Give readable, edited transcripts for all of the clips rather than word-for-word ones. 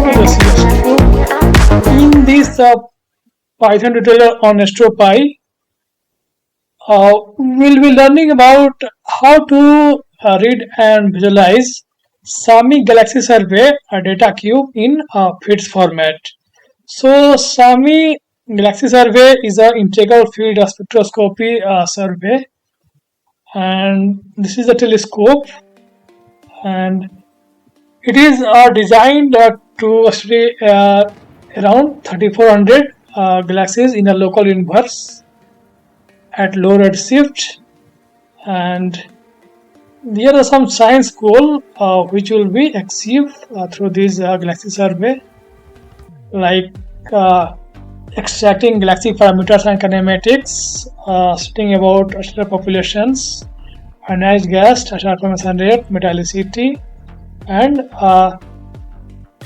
DESI Astro. In this Python tutorial on Astropy, we'll be learning about how to read and visualize SAMI Galaxy Survey data cube in FITS format. So SAMI Galaxy Survey is an integral field spectroscopy survey, and this is a telescope, and it is designed to study around 3400 galaxies in a local universe at low redshift, and there are some science goal which will be achieved through this galaxy survey, like extracting galaxy parameters and kinematics, studying about stellar populations, ionized gas, transformation rate, metallicity, and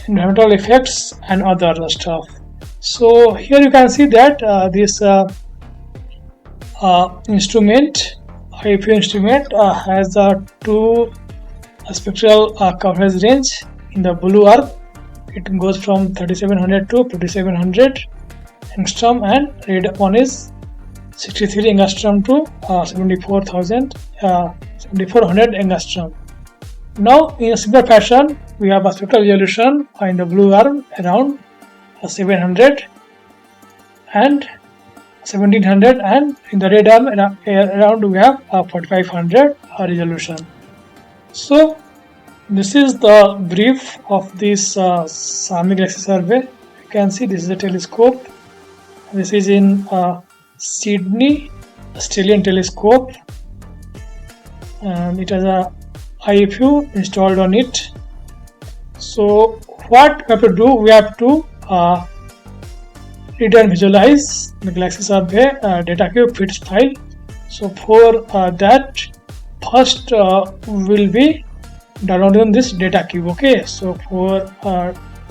environmental effects and other stuff. So here you can see that this instrument, IFU instrument, has two spectral coverage range. In the blue arc, it goes from 3700 to 5700 angstrom, and red one is 63 angstrom to 7400 angstrom. Now, in a similar fashion, we have a spectral resolution in the blue arm around 700 and 1700, and in the red arm around we have 4500 resolution. So this is the brief of this SAMI Galaxy Survey. You can see this is a telescope. This is in Sydney Australian telescope, and it has a IFU installed on it. So what we have to do, we have to read and visualize the Galaxy Survey data cube FITS file. So for that, first we'll be downloading this data cube. Okay, so for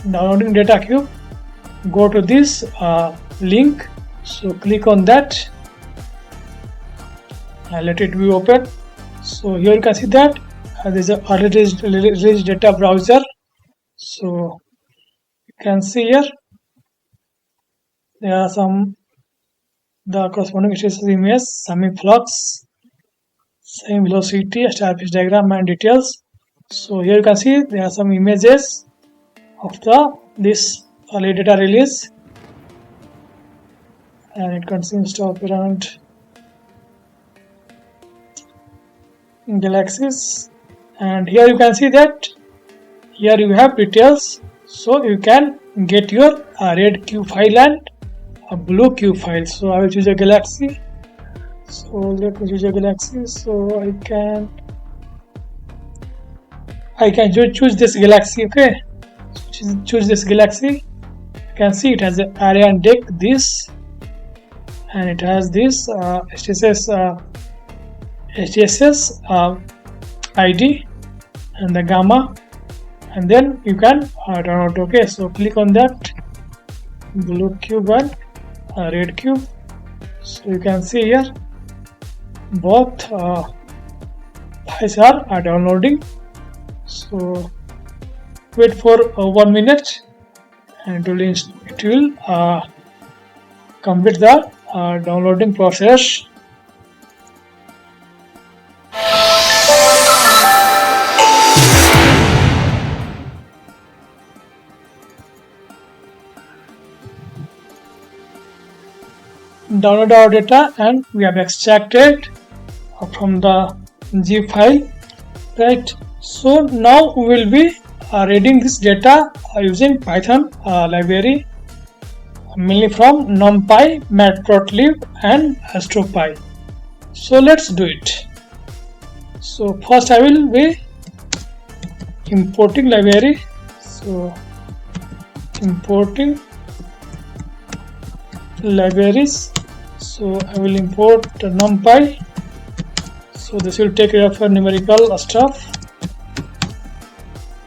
downloading data cube, go to this link. So click on that and let it be open. So here you can see that there is a rich data browser. So you can see here there are the corresponding image, SAMI flux, SAMI velocity, starfish diagram, and details. So here you can see there are some images of this early data release, and it consists of around galaxies. And here you can see that here you have details, so you can get your red cube file and a blue cube file. So I will choose a galaxy. So let me choose a galaxy. So I can choose this galaxy. Okay, choose this galaxy. You can see it has an area and deck this, and it has this HDSS ID and the gamma, and then you can download. Okay, so click on that blue cube and red cube. So you can see here both files are downloading. So wait for 1 minute, and it will complete the downloading process. Download our data, and we have extracted from the zip file, right? So now we will be reading this data using Python library, mainly from NumPy, Matplotlib, and Astropy. So let's do it. So first I will be importing library. So importing libraries. So I will import NumPy. So this will take care of numerical stuff,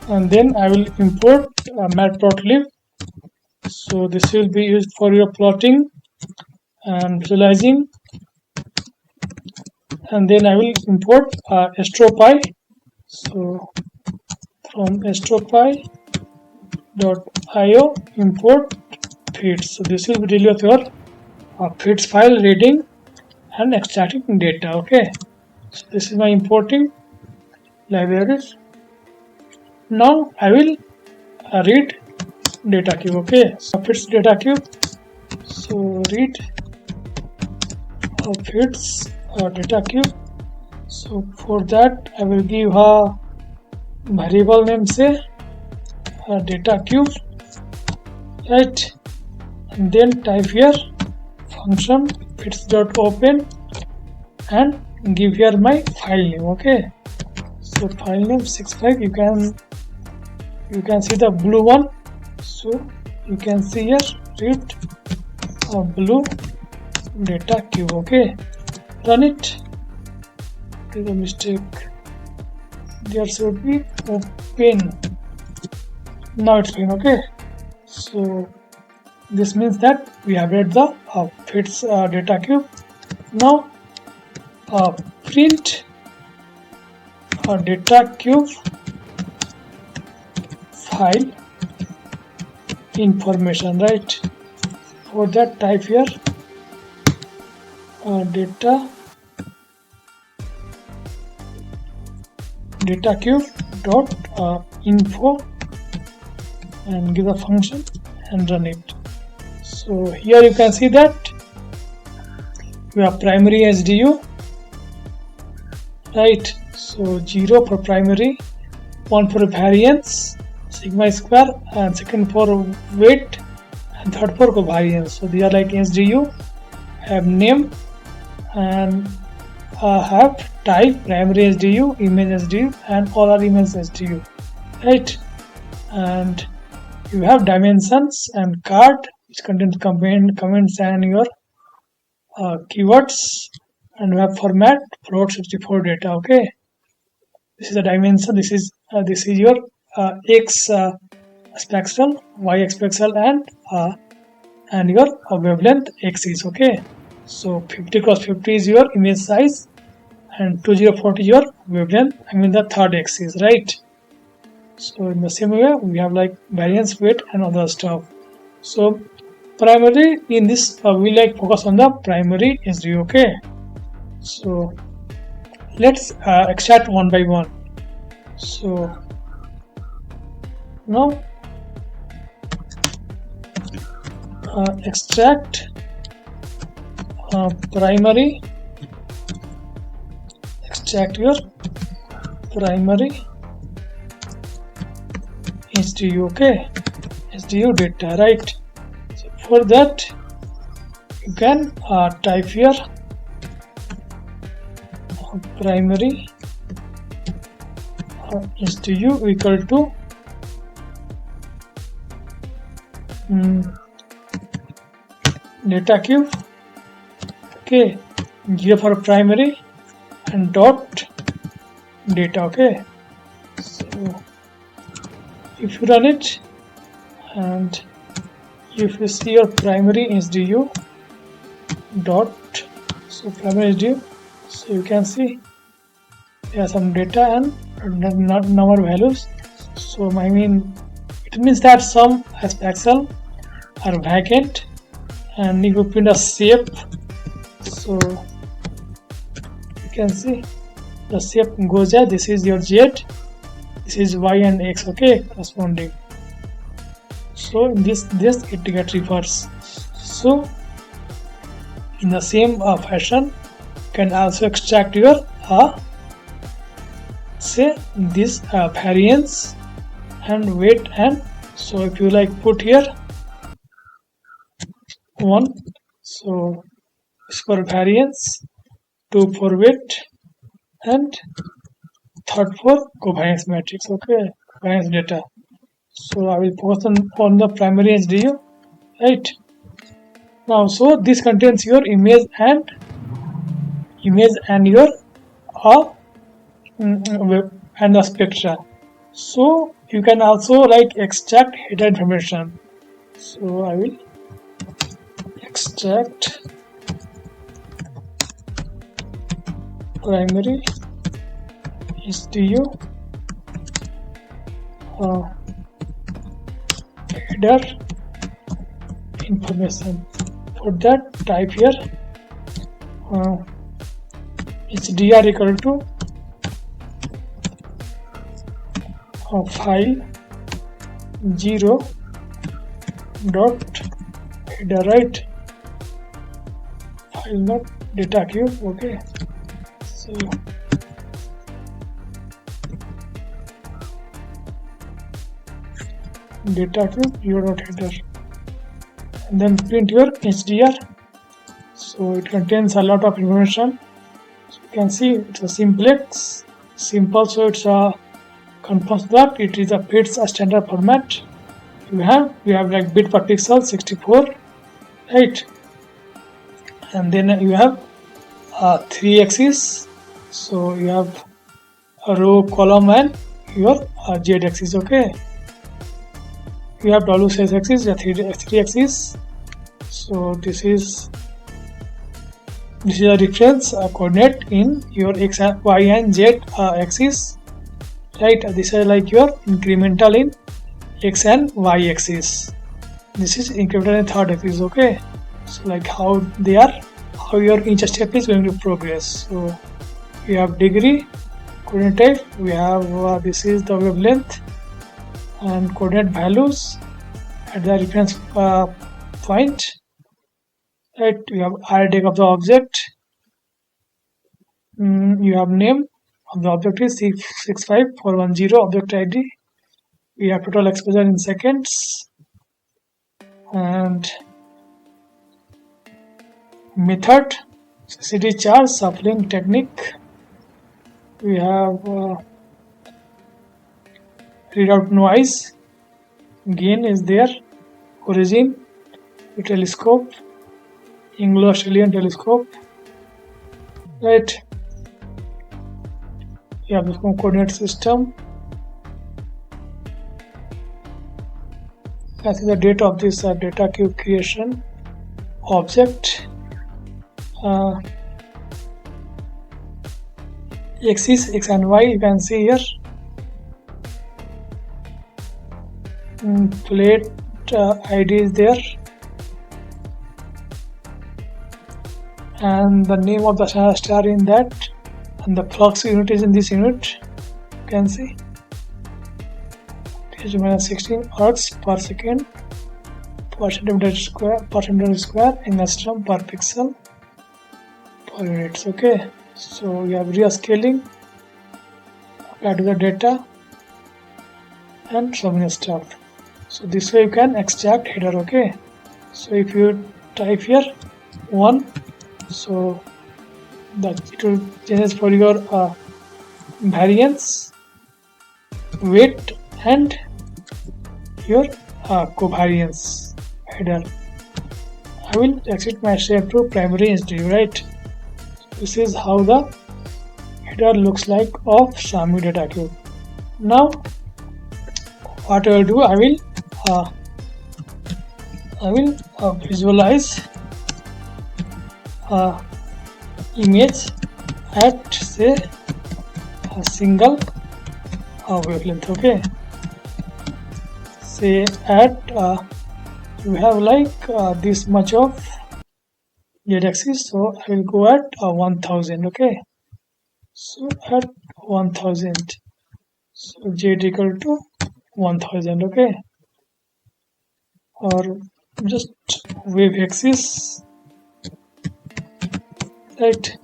and then I will import Matplotlib. So this will be used for your plotting and visualizing, and then I will import Astropy. So from Astropy io import feeds. So this will be really of your feeds file reading and extracting data. Okay, so this is my importing libraries. Now I will read data cube. Okay, so feeds data cube. So read feeds data cube. So for that I will give a variable name, say data cube, right? And then type here function feeds.open and give here my file name. Okay, so file name 65. You can see the blue one. So you can see here read blue data cube. Okay, run it. There is a mistake. There should be open. Now it's fine. Okay, so this means that we have read the feeds data cube. Now print data cube file information, right? For that type here data cube dot info and give a function and run it. So here you can see that we have primary HDU, right? So 0 for primary, 1 for variance sigma square, and second for weight, and third for covariance. So they are like HDU, have name and have type primary HDU, image HDU, and all are image HDU, right? And you have dimensions and card which contains comments and your keywords, and you have format float 64 data. Okay, this is the dimension. This is your x Spaxel, y Spaxel, and your wavelength axis. Okay, so 50 cross 50 is your image size, and 2040 your wavelength. I mean the third axis, right? So in the same way we have like variance, weight, and other stuff. So primary in this we like focus on the primary HDU. Okay, so let's extract one by one. So now extract primary, extract your primary HDU. Okay, HDU data, right? So for that you can type here primary HDU equal to data cube. Okay, 0 for primary and dot data. Okay, so if you run it and if you see your primary HDU dot, so primary HDU, so you can see there are some data and not number values. So I mean it means that some Spaxel are vacant, and if you print a shape, so you can see the shape goes there. This is your Z, this is Y and X. Okay, corresponding. So in this it gets reversed. So in the same fashion you can also extract your say this variance and weight, and so if you like put here 1, so it's for variance, 2 for weight, and third for covariance matrix. Okay, covariance data. So I will focus on the primary HDU, right? Now so this contains your image and your and the spectra. So you can also like extract data information. So I will extract primary HDU header information. For that, type here HDR equal to file 0 dot header, right? File not data cube. Okay, so data cube 0 dot header, and then print your HDR. So it contains a lot of information. So you can see it's a simplex, simple. So it's a confirms that it is a bits standard format. We have like bit per pixel 64, right? And then you have 3 axis. So you have a row, column, and your Z axis. Okay. You have W size axis, the 3 axis. So this is a reference coordinate in your x, y, and z axis, right? This is like your incremental in x and y axis. This is incremental in third axis. Okay, so like how your each step is going to progress. So we have degree, coordinate type, we have this is the wavelength and coordinate values at the reference point, right? We have RDX of the object. You have name of the object is 65410 object ID. We have total exposure in seconds, and method city charge shuffling technique. We have readout noise, gain is there, origin, telescope, Anglo-Australian telescope, right? You have the coordinate system. That is the date of this data cube creation object. Axis x and y, you can see here. Plate ID is there, and the name of the star in that, and the flux unit is in this unit. You can see 10⁻16 hertz per second per centimeter square angstrom per pixel per units. Okay, so you have rescaling applied to the data and so many stuff. So this way you can extract header. Okay, so if you type here 1, so that it will changes for your variance, weight, and your covariance header. I will exit my step to primary HDU, right? This is how the header looks like of SAMI data cube. Now what I will do, I will visualize image at say a single wavelength. Okay, say at you have like this much of z axis, so I will go at 1000. Okay, so at 1000, so z equal to 1000. Okay, or just wave axis, right?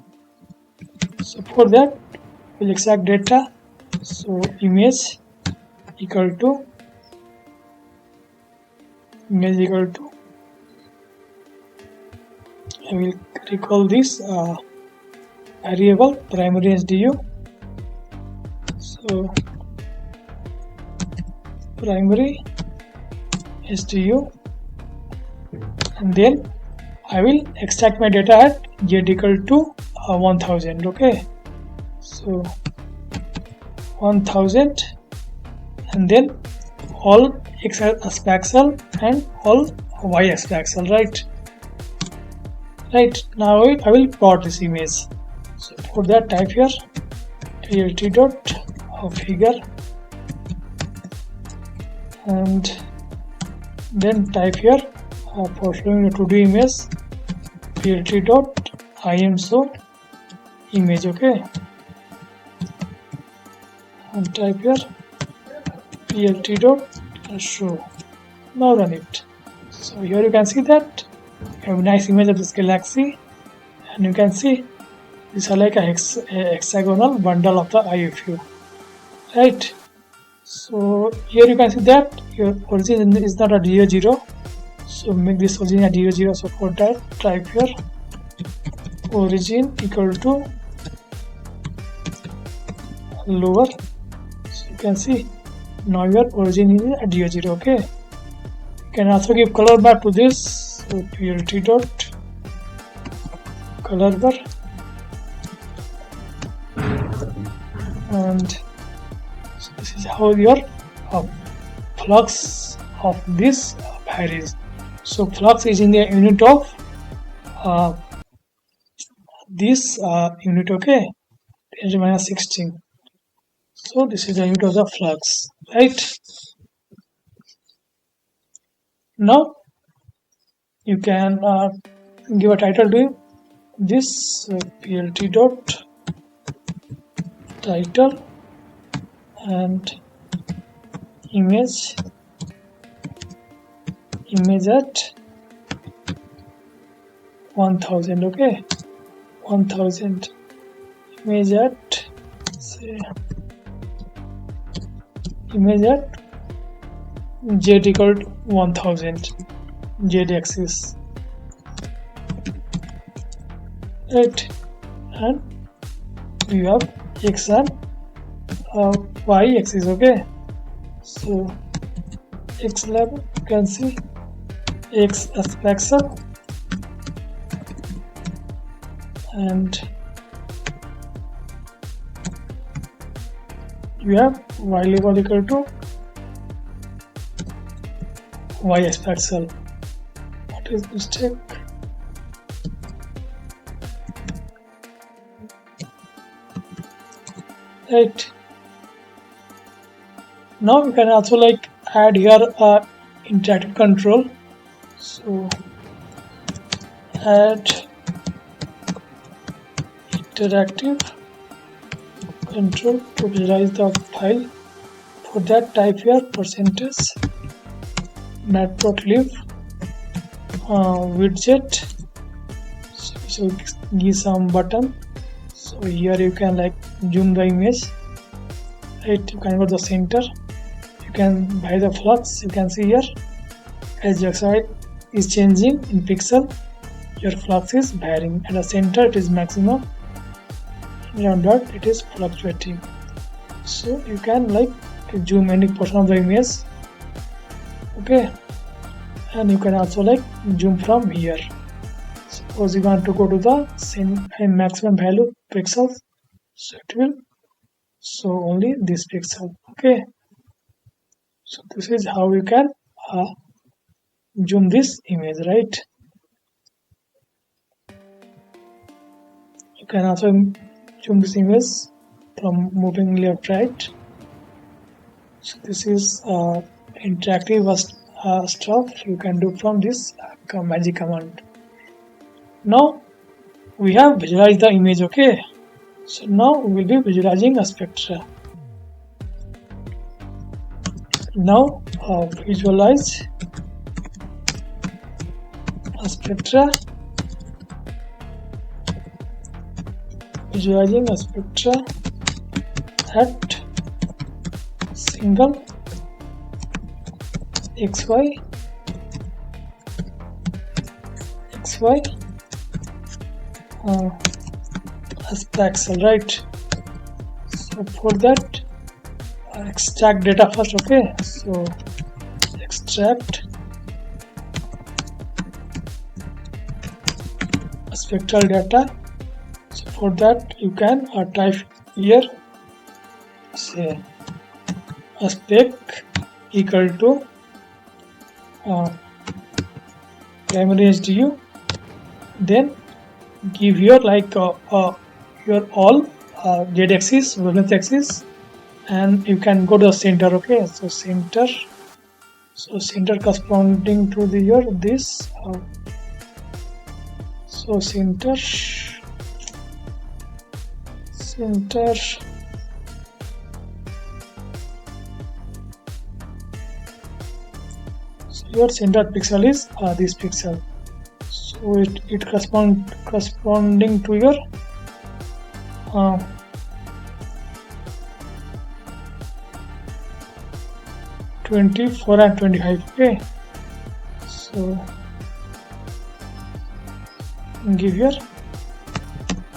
So for that we'll extract data. So image equal to I will recall this variable primary HDU. So primary HDU, and then I will extract my data at z equal to 1000. Okay, so 1000, and then all x Spaxel and all y Spaxel, right? Now I will plot this image. So for that, type here tlt dot figure, and then type here for showing the 2D image plt dot imso image. Okay, and type here plt dot show. Now run it. So here you can see that you have a nice image of this galaxy, and you can see these are like a hexagonal bundle of the IFU, right? So here you can see that your origin is not a 0, so make this origin a 0. So for that, type here origin equal to lower. So you can see now your origin is a 0. Okay, you can also give color bar to this. So plt dot color bar, and so this is how your flux of this varies. So flux is in the unit of this unit. Okay, 10 minus 16. So this is the unit of the flux, right? Now you can give a title to this plt dot title and image at 1000. Okay, 1000 image at, say, image at z equal to 1000 z axis, right? And you have x and y axis. Okay, so x level you can see x Spaxel, and you have y level equal to y Spaxel. What is mistake? Right. Now you can also like add here interactive control. So add interactive control to visualize the file. For that, type here percentage matplotlib widget. So give some button. So here you can like zoom the image, right? You can go to the center, you can buy the flux. You can see here as your side is changing in pixel, your flux is varying. At the center it is maximum, around that it is fluctuating. So you can like zoom any portion of the image. Okay, and you can also like zoom from here. Suppose you want to go to the same maximum value pixels, so it will show only this pixel. Okay, so this is how you can zoom this image, right? You can also zoom this image from moving left, right. So this is interactive stuff you can do from this magic command. Now we have visualized the image. Okay, so now we will be visualizing a spectra. Now visualize a spectra. Visualizing a spectra at single xy Spaxel, right? So for that, extract data first. Okay, so extract spectral data. So for that you can type here, say a spec equal to primary HDU, then give your like your all z axis, wavelength axis, and you can go to the center. Okay, so center So center corresponding to the your this. So center. So your center pixel is this pixel. So it corresponding to your 24 and 25. Okay, so give here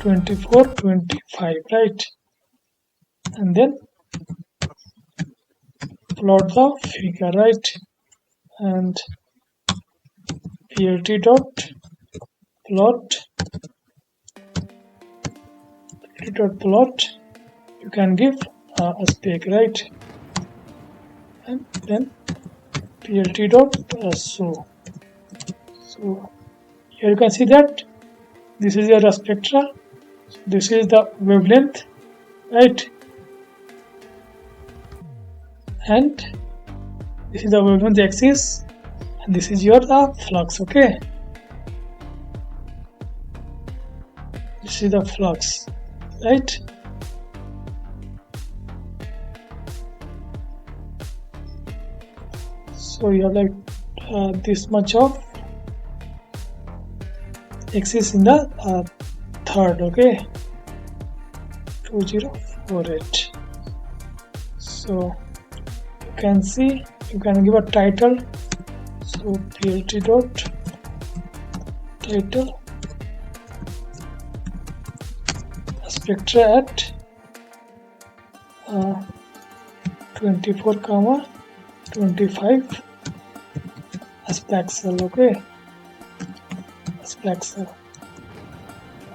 24 25, right? And then plot the figure, right? And plt dot plot, you can give a spec, right? And then plt dot so here you can see that this is your spectra, this is the wavelength, right? And this is the wavelength axis, and this is your flux. Okay, this is the flux, right? So you have like this much of axis in the third. Okay, 2048. So you can see, you can give a title. So plt dot title spectra at 24, 25 Spaxel. Okay, Spaxel.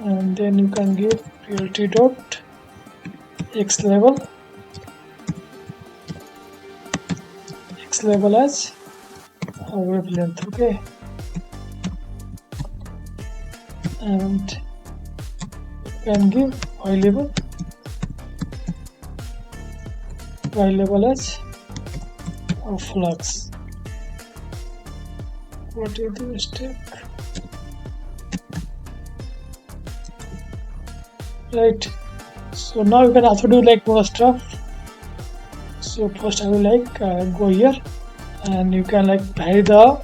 And then you can give plt dot x level as a wavelength. Okay, and you can give y level as a flux. What is the mistake? Right, so now you can also do like more stuff. So first I will like go here, and you can like vary the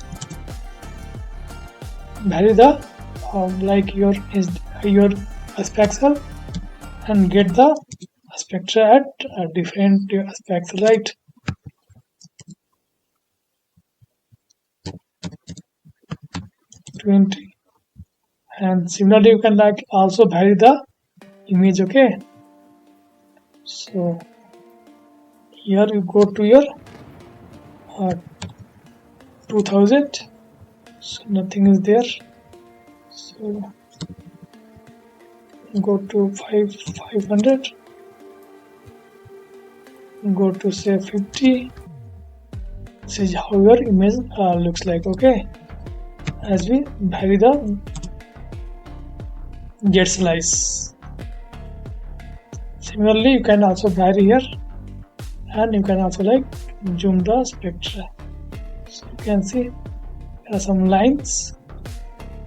like your Spaxel, and get the spectra at different Spaxel, right? And similarly you can like also vary the image. Okay, so here you go to your 2000, so nothing is there. So go to 500, go to say 50. This is how your image looks like. Okay, as we vary the jet slice. Similarly you can also vary here, and you can also like zoom the spectra. So you can see there are some lines,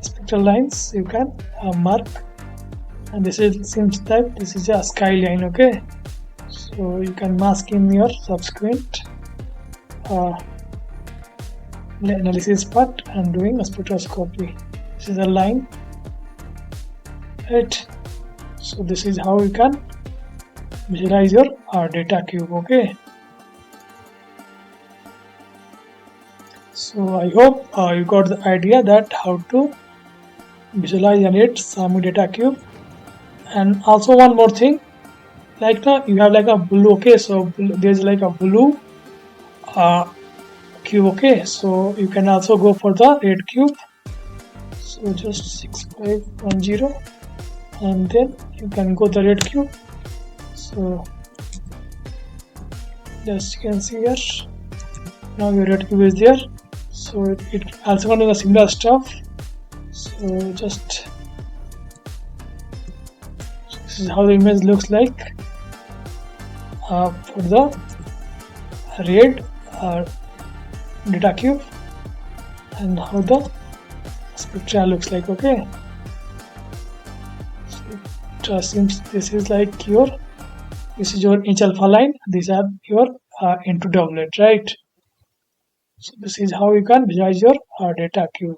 spectral lines you can mark, and this is seems that this is a skyline. Okay, so you can mask in your subsequent analysis part and doing a spectroscopy. This is a line, right? So this is how you can visualize your data cube. Okay, so I hope you got the idea that how to visualize and read SAMI data cube. And also one more thing, like now you have like a blue. Okay, so there's like a blue cube. Okay, so you can also go for the red cube. So just 6510, and then you can go the red cube. So just you can see here, now your red cube is there. So it also going to do the similar stuff. So just this is how the image looks like for the red data cube and how the spectra looks like. Okay, so it seems this is like your, this is your H alpha line, these are your into doublet, right? So this is how you can visualize your data cube.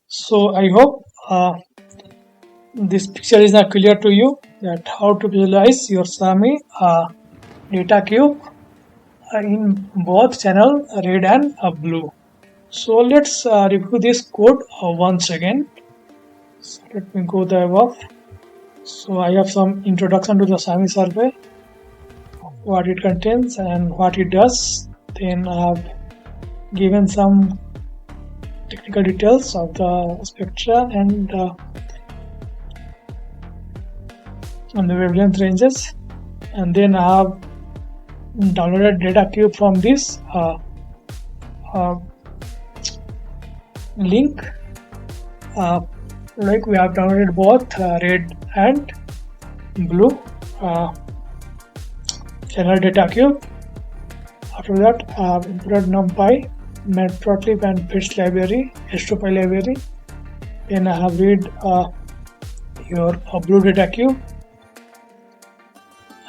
So I hope this picture is now clear to you, that how to visualize your SAMI data cube in both channel red and blue. So let's review this code once again. So let me go the above. So I have some introduction to the SAMI survey, what it contains and what it does. Then I have given some technical details of the spectra and the wavelength ranges, and then I have downloaded data cube from this link. Like we have downloaded both red and blue channel data cube. After that, I have imported NumPy, Matplotlib and Fits library, Astropy library. Then I have read your blue data cube,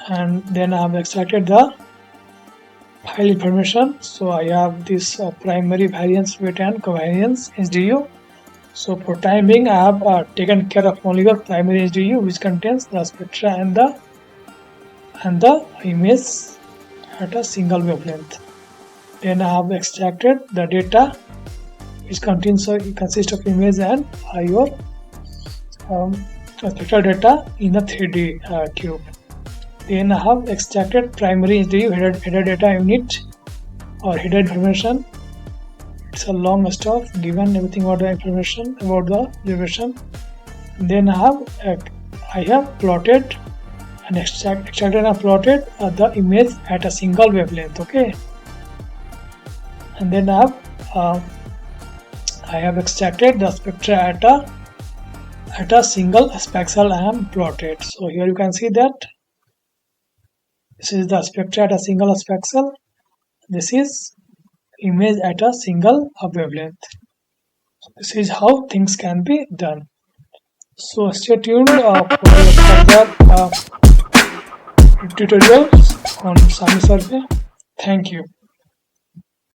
and then I have extracted the file information. So I have this primary variance weight and covariance HDU. So for time being, I have taken care of only the primary HDU, which contains the spectra and the image at a single wavelength. Then I have extracted the data, which consists of image and your spectral data in a 3D cube. Then I have extracted primary HDU header data unit or header information. It's a long stuff, given everything about the information about the duration. Then I have plotted and extracted and plotted the image at a single wavelength. Okay, and then I have extracted the spectra at a single Spaxel I am plotted. So here you can see that this is the spectra at a single Spaxel. This is image at a single wavelength. So this is how things can be done. So stay tuned for further tutorials on SAMI survey. Thank you.